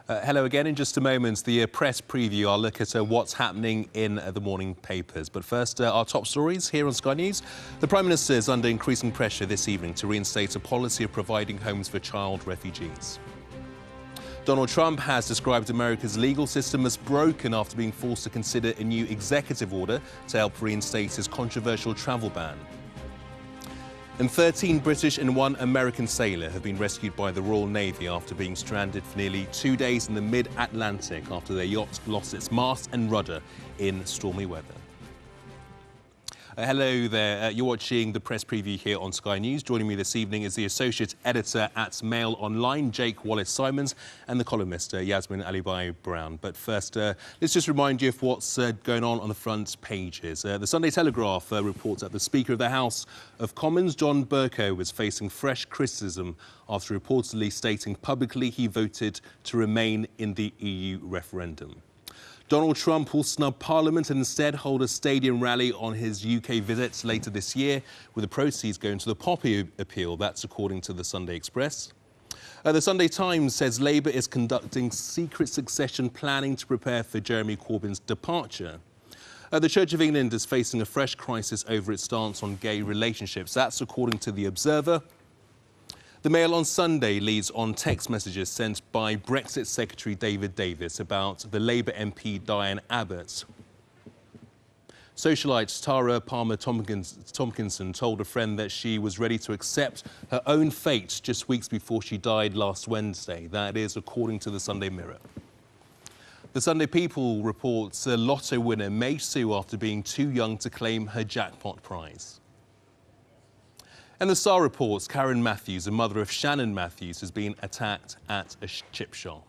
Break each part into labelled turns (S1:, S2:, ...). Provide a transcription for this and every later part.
S1: Hello again. In just a moment, the press preview. I'll look at what's happening in the morning papers. But first, our top stories here on Sky News. The Prime Minister is under increasing pressure this evening to reinstate a policy of providing homes for child refugees. Donald Trump has described America's legal system as broken after being forced to consider a new executive order to help reinstate his controversial travel ban. And 13 British and 1 American sailor have been rescued by the Royal Navy after being stranded for nearly 2 days in the mid-Atlantic after their yacht lost its mast and rudder in stormy weather. Hello there. You're watching the press preview here on Sky News. Joining me this evening is the associate editor at Mail Online, Jake Wallace-Simons, and the columnist, Yasmin Alibhai-Brown. But first, let's just remind you of what's going on the front pages. The Sunday Telegraph reports that the Speaker of the House of Commons, John Bercow, is facing fresh criticism after reportedly stating publicly he voted to remain in the EU referendum. Donald Trump will snub Parliament and instead hold a stadium rally on his UK visit later this year, with the proceeds going to the Poppy appeal. That's according to the Sunday Express. The Sunday Times says Labour is conducting secret succession planning to prepare for Jeremy Corbyn's departure. The Church of England is facing a fresh crisis over its stance on gay relationships. That's according to The Observer. The Mail on Sunday leads on text messages sent by Brexit Secretary David Davis about the Labour MP Diane Abbott. Socialite Tara Palmer Tompkinson told a friend that she was ready to accept her own fate just weeks before she died last Wednesday. That is according to the Sunday Mirror. The Sunday People reports a lotto winner may sue after being too young to claim her jackpot prize. And the Star reports Karen Matthews, the mother of Shannon Matthews, has been attacked at a chip shop.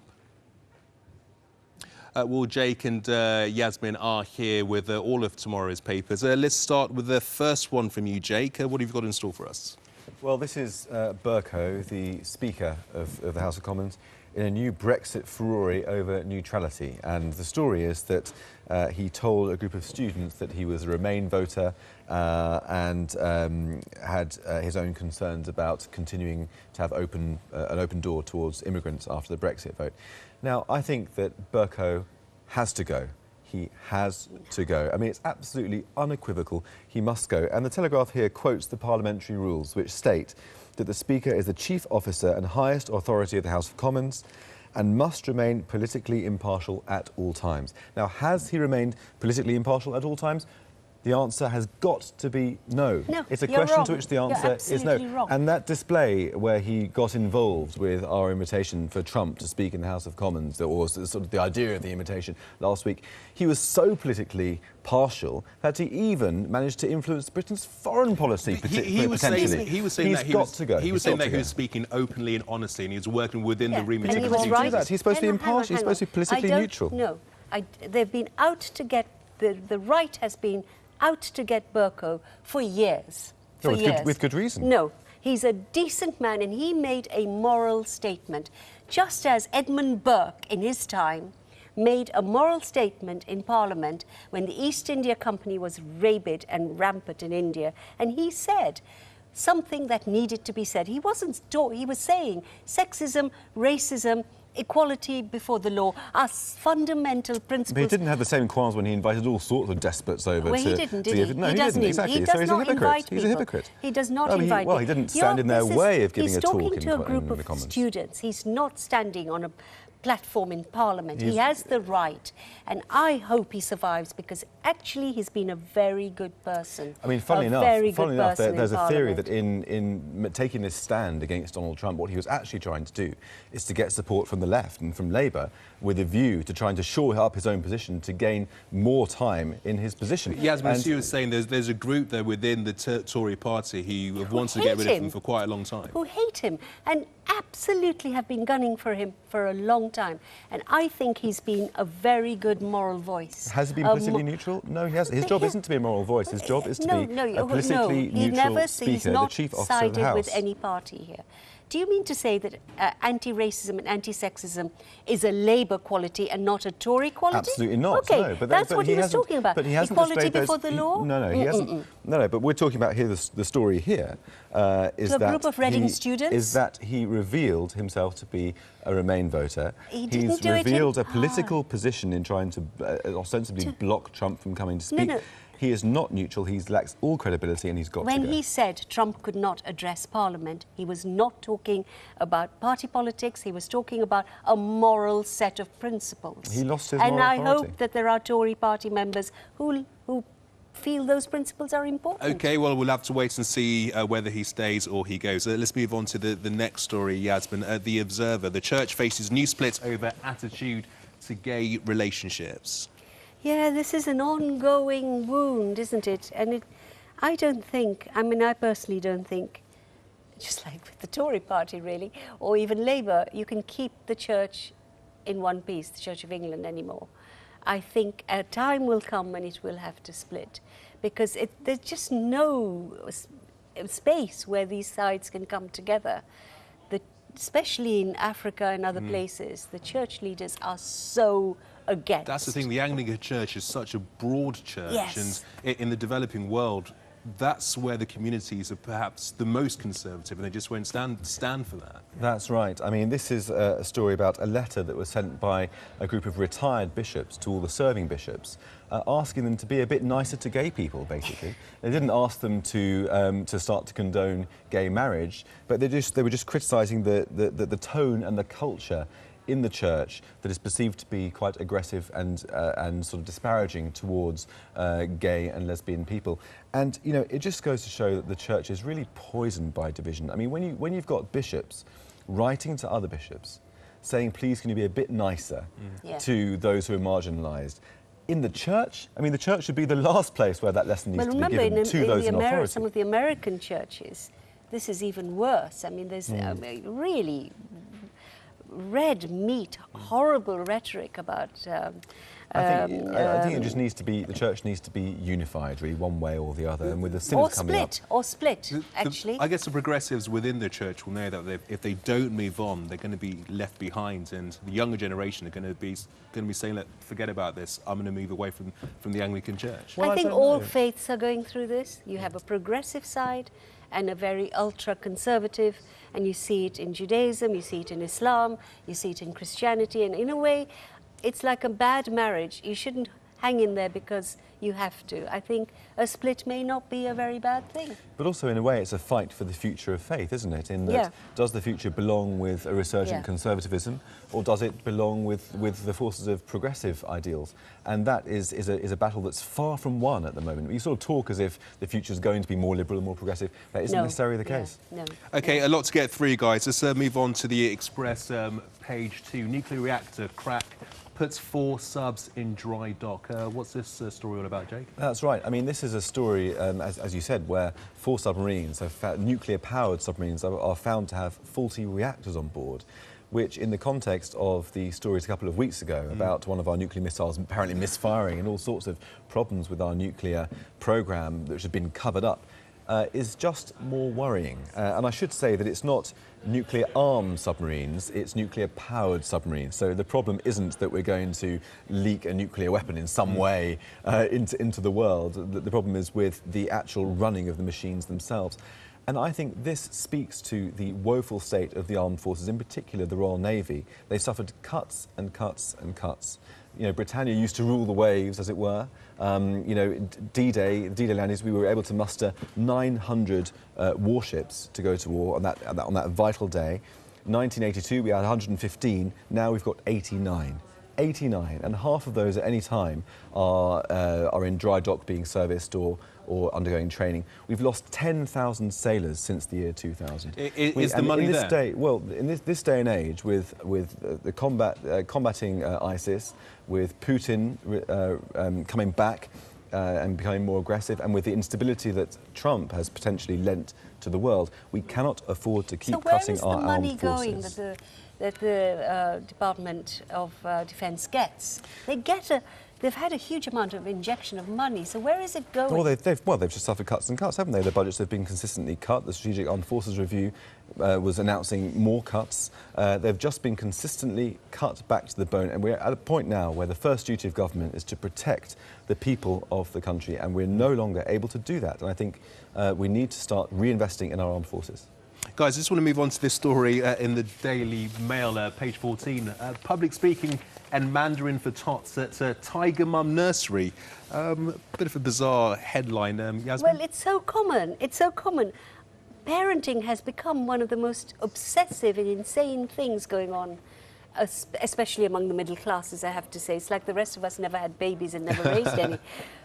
S1: Well, Jake and Yasmin are here with all of tomorrow's papers. Let's start with the first one from you, Jake. What have you got in store for us?
S2: Well, this is Bercow, the Speaker of the House of Commons, in a new Brexit furore over neutrality. And the story is that he told a group of students that he was a Remain voter and had his own concerns about continuing to have an open door towards immigrants after the Brexit vote. Now, I think that Bercow has to go. He has to go. I mean, it's absolutely unequivocal. He must go. And the Telegraph here quotes the parliamentary rules, which state that the Speaker is the chief officer and highest authority of the House of Commons and must remain politically impartial at all times. Now, has he remained politically impartial at all times? The answer has got to be no.
S3: No,
S2: it's a question
S3: wrong.
S2: to which the answer is no.
S3: Wrong.
S2: And that display where he got involved with our invitation for Trump to speak in the House of Commons, or sort of the idea of the invitation last week, he was so politically partial that he even managed to influence Britain's foreign policy potentially.
S1: He was saying that he was speaking openly and honestly, and he was working within the remit of the
S2: Constitution. He's supposed to be impartial. He's supposed to be politically neutral.
S3: No, they've been out to get the right has been out to get Bercow for years.
S2: With good reason.
S3: No, he's a decent man and he made a moral statement, just as Edmund Burke in his time made a moral statement in Parliament when the East India Company was rabid and rampant in India, and he said something that needed to be said. He was saying sexism, racism, equality before the law are fundamental principles.
S2: But he didn't have the same qualms when he invited all sorts of despots over
S3: he didn't, did he?
S2: No,
S3: he
S2: didn't, exactly.
S3: He
S2: so
S3: does
S2: he's
S3: not
S2: a hypocrite.
S3: invite
S2: He's a hypocrite.
S3: He does not invite people.
S2: Well, he didn't stand in their way of giving a talk in the Commons.
S3: He's talking to a group of students. He's not standing on a platform in Parliament. He has the right, and I hope he survives because actually he's been a very good person.
S2: I mean, funnily enough, there's a theory that in taking this stand against Donald Trump, what he was actually trying to do is to get support from the left and from Labour with a view to trying to shore up his own position to gain more time in his position.
S1: Yasmin, as you were saying, there's a group there within the Tory party who have wanted to get rid of him for quite a long time.
S3: Who hate him and absolutely have been gunning for him for a long time. And I think he's been a very good moral voice.
S2: Has he been politically neutral? No, he hasn't. His job isn't to be a moral voice. His job is to be a politically neutral Speaker, the chief officer of the House.
S3: He's not sided with any party here. Do you mean to say that anti-racism and anti-sexism is a Labour quality and not a Tory quality?
S2: Absolutely not.
S3: Okay,
S2: no, but
S3: that's what he was talking about.
S2: But he hasn't
S3: Equality
S2: displayed
S3: before the law?
S2: No, he hasn't. No, but we're talking about here. The story here is
S3: to a
S2: that
S3: group of Reading students?
S2: Is that he revealed himself to be a Remain voter.
S3: He didn't
S2: He's
S3: do it in-
S2: revealed a political position in trying to ostensibly block Trump from coming to speak.
S3: No.
S2: He is not neutral. He lacks all credibility, and he's got to
S3: When
S2: go.
S3: he said Trump could not address Parliament, he was not talking about party politics. He was talking about a moral set of principles.
S2: He lost his
S3: and
S2: moral
S3: I
S2: authority.
S3: hope that there are Tory party members who feel those principles are important.
S1: OK, well, we'll have to wait and see whether he stays or he goes. Let's move on to the next story, Yasmin. The Observer. The church faces new split over attitude to gay relationships.
S3: Yeah, this is an ongoing wound, isn't it? And I personally don't think, just like with the Tory party really, or even Labour, you can keep the church in one piece, the Church of England, anymore. I think a time will come when it will have to split, because there's just no space where these sides can come together. Especially in Africa and other places, the church leaders are so against.
S1: That's the thing. The Anglican Church is such a broad church.
S3: Yes.
S1: And in the developing world, that's where the communities are perhaps the most conservative, and they just won't stand for that.
S2: That's right. I mean, this is a story about a letter that was sent by a group of retired bishops to all the serving bishops, asking them to be a bit nicer to gay people, basically. They didn't ask them to start to condone gay marriage, but they were just criticising the tone and the culture in the church that is perceived to be quite aggressive and sort of disparaging towards gay and lesbian people. And, you know, it just goes to show that the church is really poisoned by division. I mean, when you've got bishops writing to other bishops, saying, please, can you be a bit nicer to those who are marginalised, in the church, I mean, the church should be the last place where that lesson needs to be given to those in authority.
S3: Some of the American churches, this is even worse. I mean, there's really red meat, horrible rhetoric about.
S2: I think it just needs to be, the church needs to be unified, really, one way or the other, and with the synod coming up.
S3: Or split, actually.
S1: I guess the progressives within the church will know that if they don't move on, they're going to be left behind, and the younger generation are going to be saying, forget about this, I'm going to move away from the Anglican Church.
S2: Well,
S3: I think
S2: don't
S3: all
S2: know.
S3: faiths are going through this. You have a progressive side and a very ultra-conservative, and you see it in Judaism, you see it in Islam, you see it in Christianity, and in a way, it's like a bad marriage. You shouldn't hang in there because you have to. I think a split may not be a very bad thing.
S2: But also, in a way, it's a fight for the future of faith, isn't it? In that, does the future belong with a resurgent conservatism, or does it belong with the forces of progressive ideals? And that is a battle that's far from won at the moment. You sort of talk as if the future is going to be more liberal and more progressive. That isn't necessarily the case.
S3: No.
S1: OK, a lot to get through, guys. Let's move on to the Express, page 2. Nuclear reactor crack puts 4 subs in dry dock. What's this story all about, Jake?
S2: That's right. I mean, this is a story, as you said, where 4 submarines, nuclear-powered submarines, are found to have faulty reactors on board, which, in the context of the stories a couple of weeks ago about one of our nuclear missiles apparently misfiring and all sorts of problems with our nuclear programme which have been covered up, is just more worrying. And I should say that it's not nuclear-armed submarines, it's nuclear-powered submarines. So the problem isn't that we're going to leak a nuclear weapon in some way into the world. The problem is with the actual running of the machines themselves. And I think this speaks to the woeful state of the armed forces, in particular the Royal Navy. They suffered cuts and cuts and cuts. You know, Britannia used to rule the waves, as it were. You know, D-Day landings, we were able to muster 900 warships to go to war on that vital day. 1982, we had 115. Now we've got 89. 89, and half of those at any time are in dry dock being serviced or undergoing training. We've lost 10,000 sailors since the year 2000.
S1: Is the money there?
S2: In this day and age, with the combating ISIS, with Putin coming back and becoming more aggressive, and with the instability that Trump has potentially lent to the world, we cannot afford to keep cutting our armed forces.
S3: So where is the money going that the Department of Defence gets? They get they've had a huge amount of injection of money. So where is it going?
S2: Well, they've just suffered cuts and cuts, haven't they? Their budgets have been consistently cut. The Strategic Armed Forces Review was announcing more cuts. They've just been consistently cut back to the bone. And we're at a point now where the first duty of government is to protect the people of the country. And we're no longer able to do that. And I think we need to start reinvesting in our armed forces.
S1: Guys, I just want to move on to this story in the Daily Mail, page 14. Public speaking and Mandarin for tots at Tiger Mum Nursery. Bit of a bizarre headline, Yasmin.
S3: Well, it's so common. It's so common. Parenting has become one of the most obsessive and insane things going on, especially among the middle classes, I have to say. It's like the rest of us never had babies and never raised any.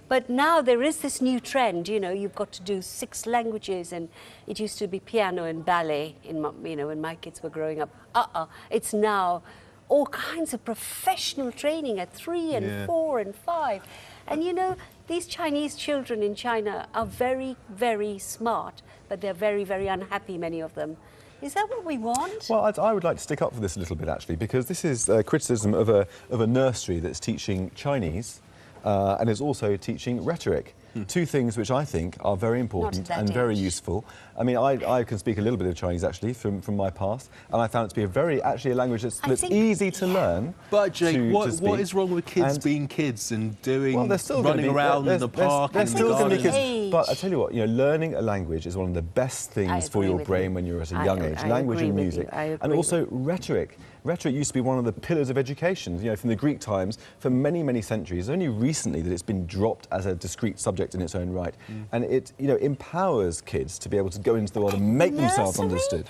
S3: But now there is this new trend, you know, you've got to do 6 languages, and it used to be piano and ballet, when my kids were growing up. It's now all kinds of professional training at 3 and 4 and 5. And, you know, these Chinese children in China are very, very smart, but they're very, very unhappy, many of them. Is that what we want?
S2: Well, I would like to stick up for this a little bit, actually, because this is criticism of a nursery that's teaching Chinese and is also teaching rhetoric. 2 things which I think are very important and very useful. I mean, I can speak a little bit of Chinese, actually, from my past, and I found it to be actually a language that's easy to learn.
S1: But, Jake, what is wrong with kids being kids and doing, running around in the park?
S2: They're still going to be kids. But I tell you what, you know, learning a language is one of the best things for your brain when you're at a young age. Language and music. And also rhetoric. Rhetoric used to be one of the pillars of education, you know, from the Greek times, for many, many centuries. Only recently that it's been dropped as a discrete subject in its own right. And it, you know, empowers kids to be able to go into the world and make themselves understood.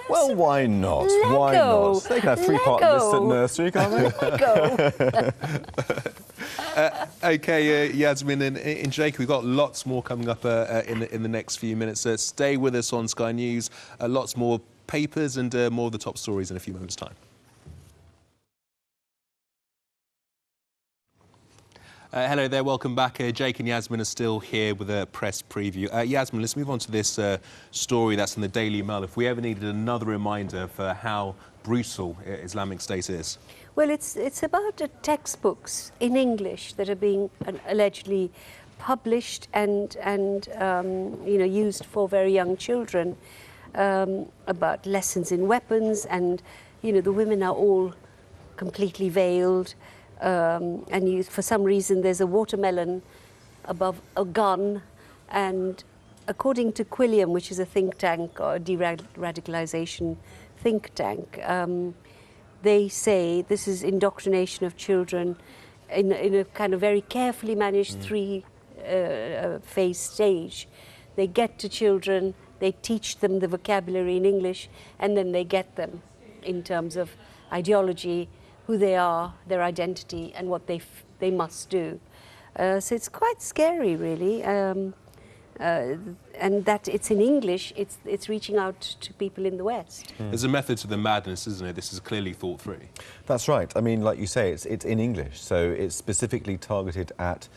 S2: Well, why not?
S3: Lego.
S2: Why not? They can have 3-part lists at nursery, can't they?
S1: OK, Yasmin and Jake, we've got lots more coming up in the next few minutes. Stay with us on Sky News. Lots more papers and more of the top stories in a few moments' time. Hello there, welcome back. Jake and Yasmin are still here with a press preview. Yasmin, let's move on to this story that's in the Daily Mail. If we ever needed another reminder for how brutal Islamic State is.
S3: Well, it's about textbooks in English that are being allegedly published and used for very young children, about lessons in weapons, and the women are all completely veiled, and for some reason there's a watermelon above a gun, and according to Quilliam, which is a think tank or de-radicalization think tank, they say this is indoctrination of children in a kind of very carefully managed 3-phase stage. They get to children, they teach them the vocabulary in English, and then they get them in terms of ideology, who they are, their identity, and what they must do. So it's quite scary, really. And that it's in English, it's reaching out to people in the West.
S1: There's a method to the madness, isn't it? This is clearly thought through. That's
S2: right. I mean, like you say, it's in English, so it's specifically targeted at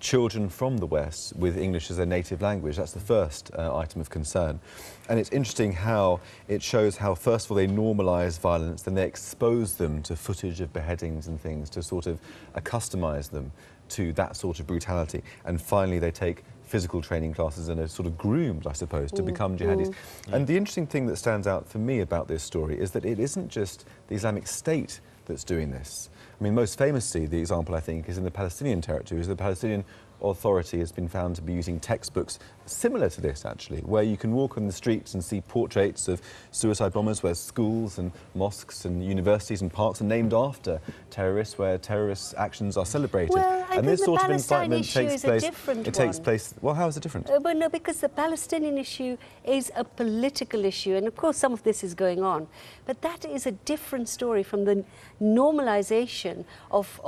S2: children from the West with English as their native language. That's the first item of concern. And it's interesting how it shows how, first of all, they normalise violence, then they expose them to footage of beheadings and things to sort of accustomise them to that sort of brutality. And finally, they take physical training classes and are sort of groomed, I suppose, to become jihadis. And the interesting thing that stands out for me about this story is that it isn't just the Islamic State that's doing this. I mean, most famously, the example, I think, is in the Palestinian territories. The Palestinian Authority has been found to be using textbooks similar to this, actually, where you can walk on the streets and see portraits of suicide bombers, where schools and mosques and universities and parks are named after terrorists, where terrorist actions are celebrated.
S3: Well,
S2: and this sort of incitement
S3: takes
S2: place. Well, how is it different?
S3: Well, no, because the Palestinian issue is a political issue, and of course some of this is going on, but that is a different story from the normalization of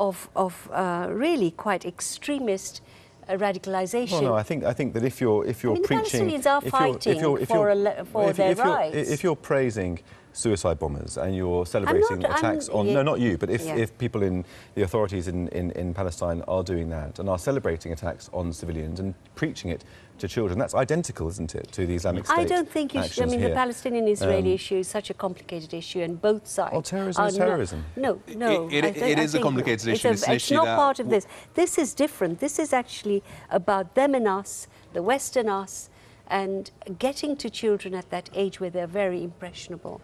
S3: really quite extremist radicalization.
S2: Well, no, I think that if you're preaching,
S3: the Palestinians are fighting for their rights.
S2: If you're praising suicide bombers and you're celebrating attacks on... No, not you, but if people in the authorities in Palestine are doing that and are celebrating attacks on civilians and preaching it to children, that's identical, isn't it, to the Islamic State?
S3: I don't think you should. I mean, the Palestinian-Israeli issue is such a complicated issue, and both sides...
S2: Well, terrorism is terrorism.
S3: No.
S1: It is a complicated issue.
S3: It's not part of this. This is different. This is actually about them and us, the West and us, and getting to children at that age where they're very impressionable.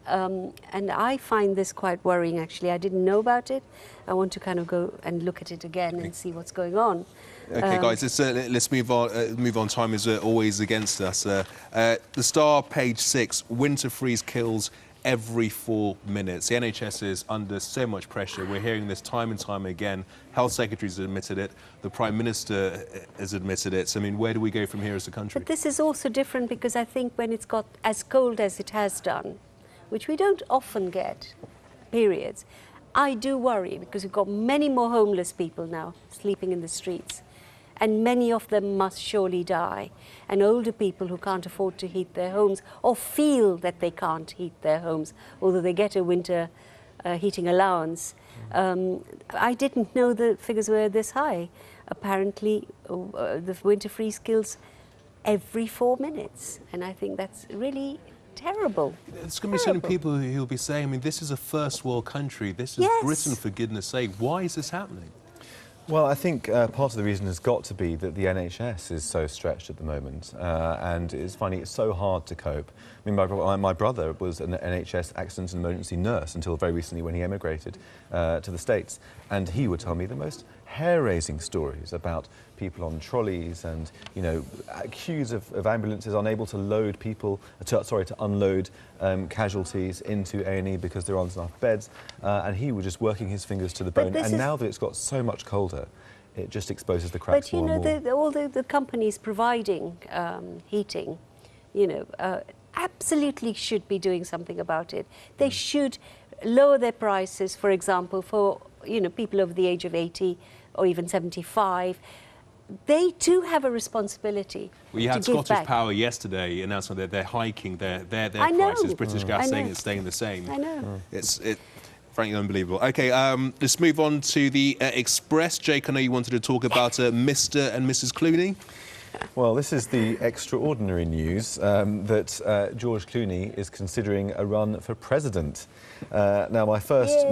S3: And I find this quite worrying, actually. I didn't know about it. I want to kind of go and look at it again and see what's going on.
S1: OK, guys, let's move on. Time is always against us. The Star, page 6, winter freeze kills every 4 minutes. The NHS is under so much pressure. We're hearing this time and time again. Health Secretary's admitted it. The Prime Minister has admitted it. So, I mean, where do we go from here as a country?
S3: But this is also different because I think when it's got as cold as it has done, which we don't often get, periods, I do worry because we've got many more homeless people now sleeping in the streets. And many of them must surely die. And older people who can't afford to heat their homes or feel that they can't heat their homes, although they get a winter heating allowance. I didn't know the figures were this high. Apparently, the winter freeze kills every 4 minutes. And I think that's really terrible.
S1: There's going to be so many people who'll be saying, I mean, this is a first world country. This is Britain, for goodness sake. Why is this happening?
S2: Well, I think part of the reason has got to be that the NHS is so stretched at the moment and is finding it so hard to cope. I mean, my brother was an NHS accident and emergency nurse until very recently when he emigrated to the States. And he would tell me the most hair-raising stories about people on trolleys and, you know, queues of ambulances unable to load people, to unload casualties into A&E because there aren't enough beds. And he was just working his fingers to the bone. And now that it's got so much colder, it just exposes the cracks more and more.
S3: But, you know, all the companies providing heating, you know, absolutely should be doing something about it. They should lower their prices, for example, for, you know, people over the age of 80 or even 75. They too have a responsibility.
S1: Well, you had Scottish Power yesterday announcing that they're hiking their prices. British Gas saying it's staying the same.
S3: I know.
S1: It's frankly unbelievable. OK, let's move on to the Express. Jake, I know you wanted to talk about Mr and Mrs Clooney.
S2: Well, this is the extraordinary news that George Clooney is considering a run for president. Now, my first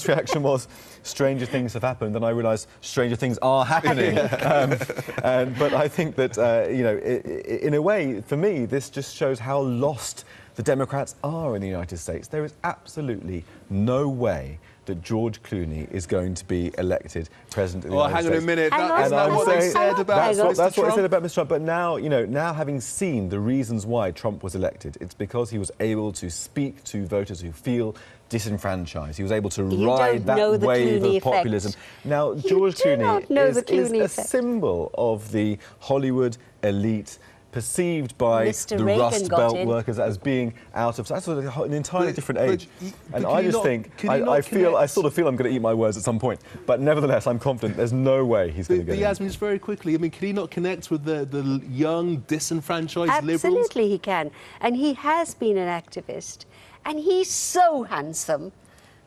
S2: reaction was stranger things have happened, and I realised stranger things are happening. But I think that you know, in a way, for me, this just shows how lost the Democrats are in the United States. There is absolutely no way that George Clooney is going to be elected president of the United States.
S1: Hang on a minute. That's
S2: not
S1: what they said about Mr.
S2: That's what they said about Mr. Trump. But now, you know, now having seen the reasons why Trump was elected, it's because he was able to speak to voters who feel disenfranchised. He was able to ride that wave of populism. Now, George Clooney is a symbol of the Hollywood elite, perceived by the Rust Belt workers as being out of... That's an entirely different age. And I just think... I sort of feel I'm going to eat my words at some point. But nevertheless, I'm confident there's no way he's going to get in.
S1: Yasmin, just very quickly, I mean, can he not connect with the young, disenfranchised liberals?
S3: Absolutely he can. And he has been an activist. And he's so handsome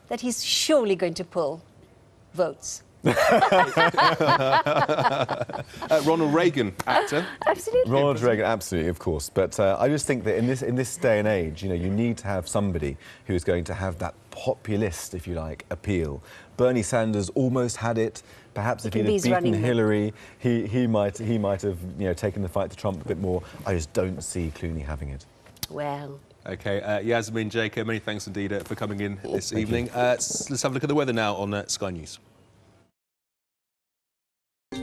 S3: that he's surely going to pull votes.
S1: Ronald Reagan, actor.
S3: Absolutely.
S2: Ronald Reagan, absolutely, of course. But I just think that in this day and age, you know, you need to have somebody who is going to have that populist, if you like, appeal. Bernie Sanders almost had it. Perhaps if he'd have beaten Hillary, he might have, you know, taken the fight to Trump a bit more. I just don't see Clooney having it.
S3: Well.
S1: OK, Yasmin, Jacob, many thanks indeed for coming in this evening. Let's have a look at the weather now on Sky News.